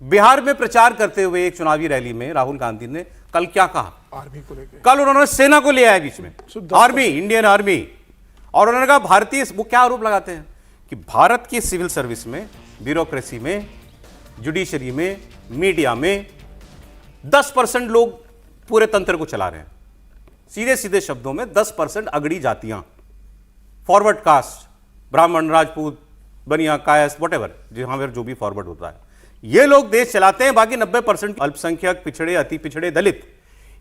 बिहार में प्रचार करते हुए एक चुनावी रैली में राहुल गांधी ने कल क्या कहा? आर्मी को लेकर कल उन्होंने सेना को ले आया बीच में, आर्मी, इंडियन आर्मी, और उन्होंने कहा भारतीय, वो क्या आरोप लगाते हैं कि भारत की सिविल सर्विस में, ब्यूरोक्रेसी में, जुडिशरी में, मीडिया में 10% लोग पूरे तंत्र को चला रहे हैं। सीधे सीधे शब्दों में 10% अगड़ी जातियां, फॉरवर्ड कास्ट, ब्राह्मण, राजपूत, बनिया, कायस्थ, वॉटेवर, जहां पर जो भी फॉरवर्ड होता है, ये लोग देश चलाते हैं। बाकी 90% अल्पसंख्यक, पिछड़े, अति पिछड़े, दलित,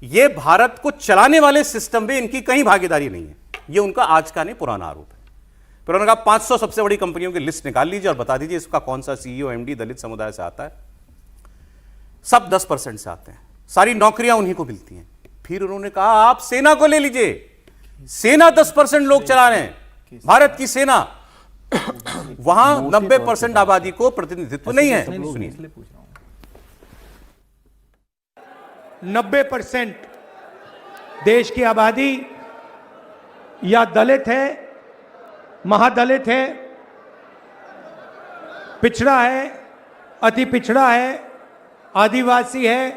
ये भारत को चलाने वाले सिस्टम में इनकी कहीं भागीदारी नहीं है। ये उनका आज का नहीं, पुराना आरोप है। फिर उन्होंने कहा 500 सबसे बड़ी कंपनियों की लिस्ट निकाल लीजिए और बता दीजिए इसका कौन सा सीईओ, एमडी दलित समुदाय से आता है। सब 10% से आते हैं, सारी नौकरियां उन्हीं को मिलती हैं। फिर उन्होंने कहा आप सेना को ले लीजिए, सेना 10% लोग चला रहे हैं, भारत की सेना, वहां 90% आबादी को प्रतिनिधित्व नहीं है। 90% देश की आबादी या दलित है, महादलित है, पिछड़ा है, अति पिछड़ा है, आदिवासी है,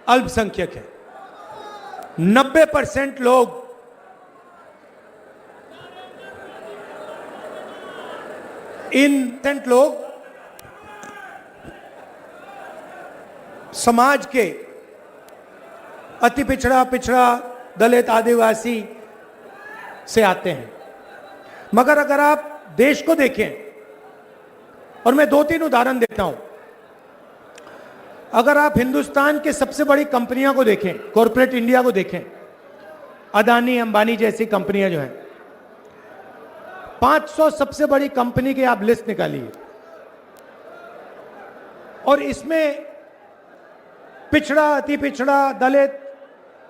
अल्पसंख्यक है। 90% लोग इन लोग समाज के अति पिछड़ा, दलित, आदिवासी से आते हैं। मगर अगर आप देश को देखें, और मैं 2-3 उदाहरण देता हूं, अगर आप हिंदुस्तान के सबसे बड़ी कंपनियों को देखें, कॉर्पोरेट इंडिया को देखें, अदानी, अंबानी जैसी कंपनियां जो हैं, 500 सबसे बड़ी कंपनी की आप लिस्ट निकालिए, और इसमें पिछड़ा, अति पिछड़ा, दलित,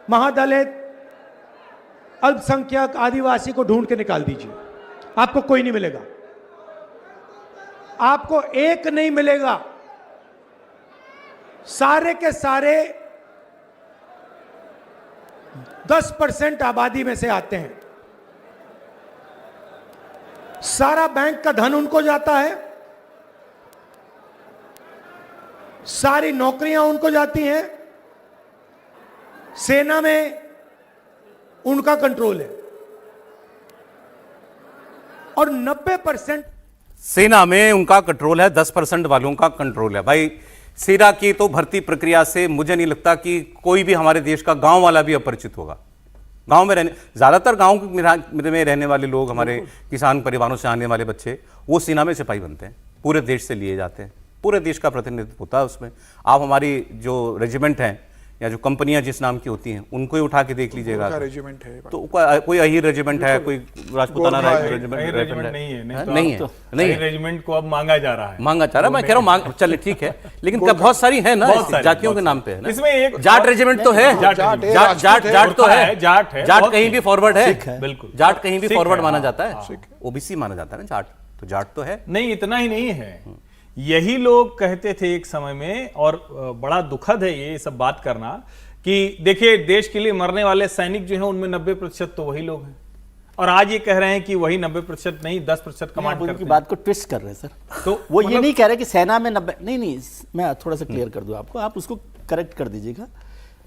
महादलित, अल्पसंख्यक, आदिवासी को ढूंढ के निकाल दीजिए, आपको कोई नहीं मिलेगा, आपको एक नहीं मिलेगा। सारे के सारे 10% आबादी में से आते हैं। सारा बैंक का धन उनको जाता है, सारी नौकरियां उनको जाती हैं, सेना में उनका कंट्रोल है, और 90% सेना में उनका कंट्रोल है, 10% वालों का कंट्रोल है। भाई सेना की तो भर्ती प्रक्रिया से मुझे नहीं लगता कि कोई भी हमारे देश का गांव वाला भी अपरिचित होगा। गांव में रहने, ज्यादातर गांव में रहने वाले लोग, हमारे किसान परिवारों से आने वाले बच्चे, वो सेना में सिपाही बनते हैं, पूरे देश से लिए जाते हैं, पूरे देश का प्रतिनिधित्व होता है उसमें। आप हमारी जो रेजिमेंट हैं या जो कंपनियां जिस नाम की होती हैं, उनको ही उठा के देख लीजिएगा, रेजिमेंट है तो कोई अहीर रेजिमेंट है, कोई राजपूताना रेजिमेंट नहीं है, नहीं रेजिमेंट को अब मांगा जा रहा है, मैं कह रहा हूँ चले ठीक है, लेकिन बहुत सारी है ना, जातियों के नाम पे है ना। इसमें एक जाट रेजिमेंट तो है, जाट तो है, जाट कहीं भी फॉरवर्ड है, बिल्कुल, जाट कहीं भी फॉरवर्ड माना जाता है, ओबीसी माना जाता है ना जाट, तो जाट तो है नहीं। इतना ही नहीं है, यही लोग कहते थे एक समय में, और बड़ा दुखद है ये सब बात करना, कि देखिए देश के लिए मरने वाले सैनिक जो हैं उनमें 90% तो वही लोग हैं, और आज ये कह रहे हैं कि वही 90% नहीं 10% कमांड करते हैं। बात को ट्विस्ट कर रहे हैं सर, तो वो ये नहीं कह रहे कि सेना में 90, नहीं, मैं थोड़ा सा क्लियर कर दूं आपको, आप उसको करेक्ट कर दीजिएगा।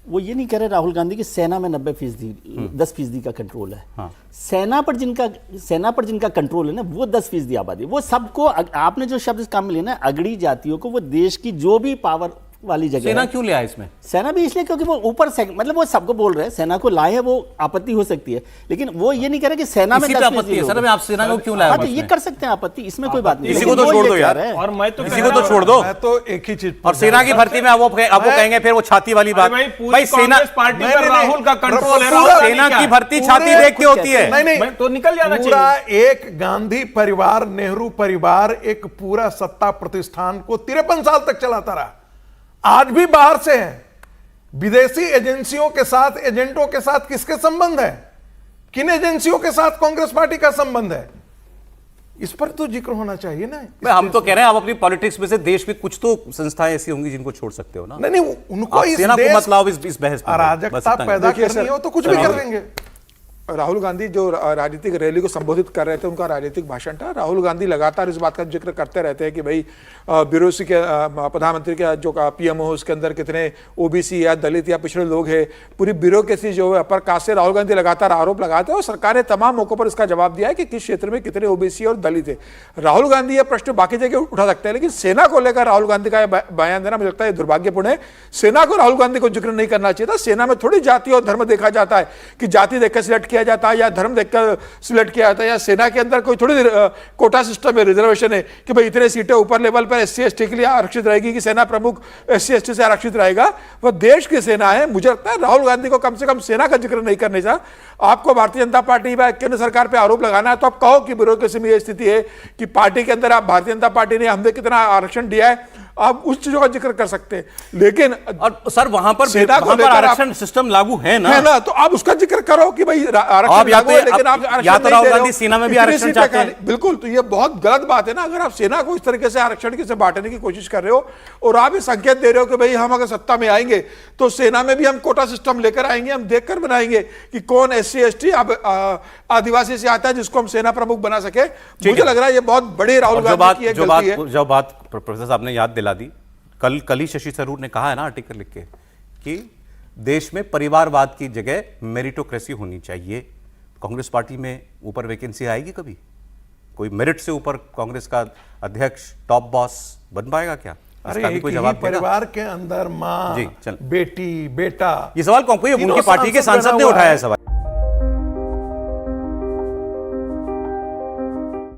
वो ये नहीं कह रहे राहुल गांधी की सेना में 90%, 10% का कंट्रोल है। हाँ। सेना पर जिनका कंट्रोल है ना, वो 10% आबादी, वो सबको, आपने जो शब्द काम में लिया ना, अगड़ी जातियों को, वो देश की जो भी पावर वाली जगह सेना क्यों ले आए इसमें? सेना भी इसलिए क्योंकि वो ऊपर से, मतलब वो सबको बोल रहे हैं सेना को लाए हैं, वो आपत्ति हो सकती है, लेकिन वो ये नहीं कह रहे कि सेना में 10% है। सर मैं आप सेना को क्यों लाया? तो ये कर सकते हैं आपत्ति, इसमें कोई बात नहीं, इसी को तो छोड़ दो यार, और मैं तो इसी को तो छोड़ दो। मैं तो एक ही चीज, और सेना की भर्ती में आपको कहेंगे फिर वो छाती वाली बात, भाई सेना पार्टी पर राहुल का कंट्रोल है, सेना की भर्ती छाती देख के होती है, नहीं तो निकल जाना चाहिए। पूरा एक गांधी परिवार, नेहरू परिवार एक पूरा सत्ता प्रतिष्ठान को 53 साल तक चलाता रहा, आज भी बाहर से है। विदेशी एजेंसियों के साथ, एजेंटों के साथ किसके संबंध है? किन एजेंसियों के साथ कांग्रेस पार्टी का संबंध है? इस पर तो जिक्र होना चाहिए ना। हम तो कह रहे हैं आप अपनी पॉलिटिक्स में से देश में कुछ तो संस्थाएं ऐसी होंगी जिनको छोड़ सकते हो ना। नहीं, उनको सेना को मत लाओ इस बहस में, अराजकता पैदा करनी हो तो कुछ भी कर देंगे। राहुल गांधी जो राजनीतिक रैली को संबोधित कर रहे थे, उनका राजनीतिक भाषण था। राहुल गांधी लगातार इस बात का जिक्र करते रहते हैं कि भाई ब्यूरोसी के प्रधानमंत्री के जो पीएमओ उसके अंदर कितने ओबीसी या दलित या पिछड़े लोग हैं, पूरी ब्यूरोक्रेसी जो है अपर कास्ट से राहुल गांधी लगातार आरोप लगाते हैं और सरकार ने तमाम मौकों पर इसका जवाब दिया है कि किस क्षेत्र में कितने ओबीसी और दलित है। राहुल गांधी ये प्रश्न बाकी जगह उठा सकते हैं, लेकिन सेना को लेकर राहुल गांधी का बयान देना मुझे लगता है दुर्भाग्यपूर्ण है। सेना को राहुल गांधी को जिक्र नहीं करना चाहिए था। सेना में थोड़ी जाति और धर्म देखा जाता है कि जाति देखकर सिलेक्ट किया जाता है या धर्म देखकर सिलेक्ट किया जाता है, या सेना के अंदर कोई थोड़ी कोटा सिस्टम है, रिजर्वेशन है कि भाई इतने सीटें ऊपर लेवल पर एससी एसटी के लिए आरक्षित रहेगी कि सेना प्रमुख एससी एसटी से आरक्षित रहेगा। वह देश की सेना है। मुझे लगता है राहुल गांधी को कम से कम सेना का जिक्र नहीं करने चाहिए। आपको भारतीय जनता पार्टी व केंद्र सरकार पर आरोप लगाना है तो आप कहो कि ब्यूरोक्रेसी में यह स्थिति है कि पार्टी के अंदर आप भारतीय जनता पार्टी ने हमने कितना आरक्षण दिया है, आप उस चीजों का जिक्र कर सकते हैं। लेकिन और सर वहां पर आरक्षण सिस्टम लागू है ना, तो आप उसका जिक्र करो कि भाई आरक्षण आप लागू है, लेकिन आप आरक्षण या तो नहीं राहुल दे रहे गांधी हो। सेना में भी इतनी आरक्षण सीटें चाहते हैं। खाली- बिल्कुल, तो ये बहुत गलत बात है ना। अगर आप सेना को इस तरीके से आरक्षण की से बांटने की कोशिश कर रहे हो और आप ये संकेत दे रहे हो कि भाई हम अगर सत्ता में आएंगे तो सेना में भी हम कोटा सिस्टम लेकर आएंगे, हम देखकर बनाएंगे कि कौन एससी एसटी आदिवासी से आता है जिसको हम सेना प्रमुख बना सके। मुझे लग रहा है ये बहुत बड़ी राहुल गांधी की एक गलती है। जो बात प्रोफेसर साहब ने याद दिला दी, कल ही शशि थरूर ने कहा है ना आर्टिकल लिख के कि देश में परिवारवाद की जगह मेरिटोक्रेसी होनी चाहिए। कांग्रेस पार्टी में ऊपर वैकेंसी आएगी कभी? कोई मेरिट से ऊपर कांग्रेस का अध्यक्ष टॉप बॉस बन पाएगा क्या? अरे इसका भी एक कोई ही जवाब देगा? परिवार के अंदर माँ, जी, चल। बेटी, बेटा, ये सवाल कौन, कोई तीनों उनकी पार्टी के सांसद सांसद ने बना हुआ उठाया है। है सवाल।